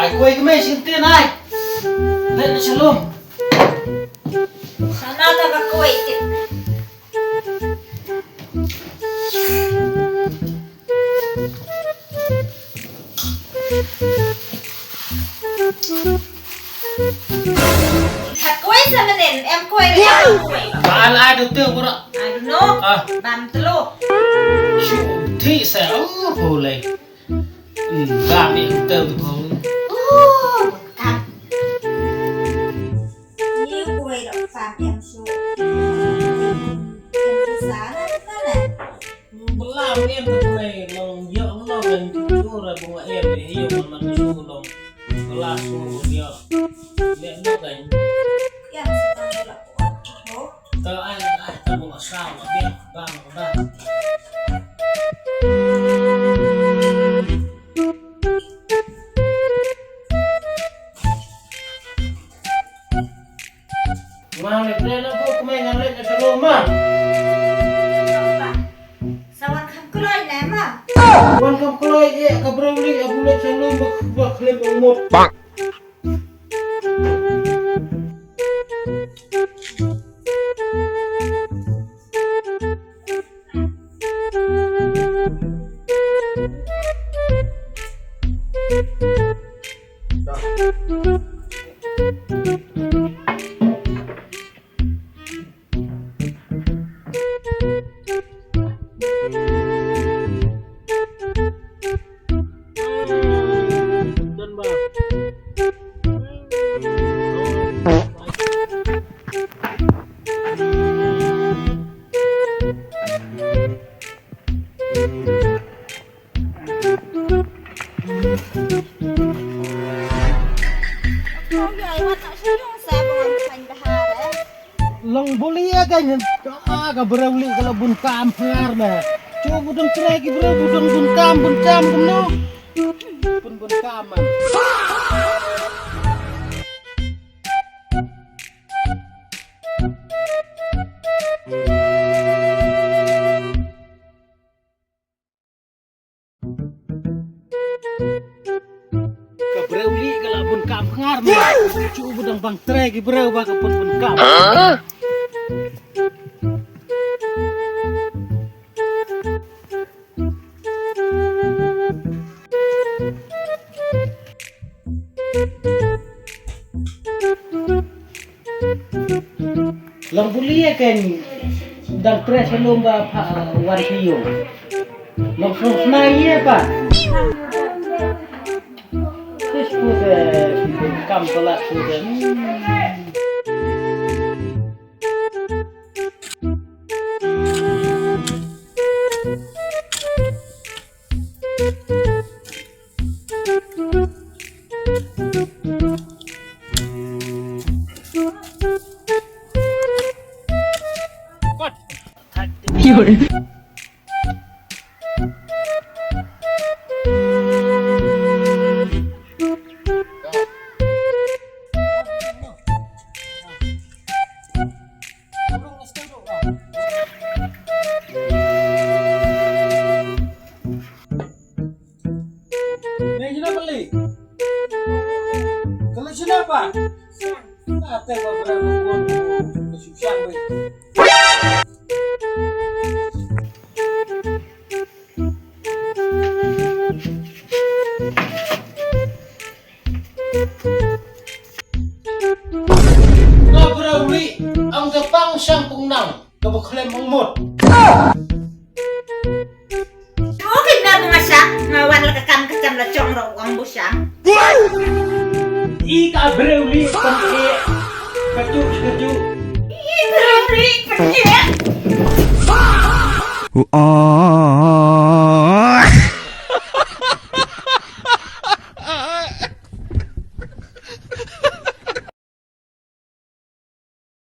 Aku yang mes inti naik. Dan shalom. Sana tak aku itu. Aku itu sama nen, aku itu. Baal ada tu pura. I don't know. Bam telu. Cuti saya boleh. Kami tu tu. Kan. Ni kue dok fam yang su. Yang sana sana. Belam em tu kue long yok long yang tu lah bunga em ni yok man su long. Belas su dia. Lihat tu kan. Yang sedang dilakukan. Oh. Tao ai tao bunga sao mà biết bang bang. Malik na po kumain ng late sa rumah. Sawan kam kuloy na ma. Wan kam kuloy kabrali abulat sa rumah baklim umot. Long boleh ya kan? Kabrali kalau bun kam pengar dah. Coba budang cerai ki bro budang bun kam kemno. Bun kaman. Kabrali kalau bun kam pengar dah. Coba budang bang cerai ki bro baka bun kam. Long bulia kan dan pres lomba warpio. Long snai apa? Terus pun kam pelas pun. Kenapa? Ate beberapa bulan kesusahan weh. Ngabrawi ang gapang sang pungnang kabuklem ang mot. Okay na mga siya. Ngawan lakakam kacam la chong ro ang busang. Ika Abreu pakai kaju. Ih, Abreu pakai.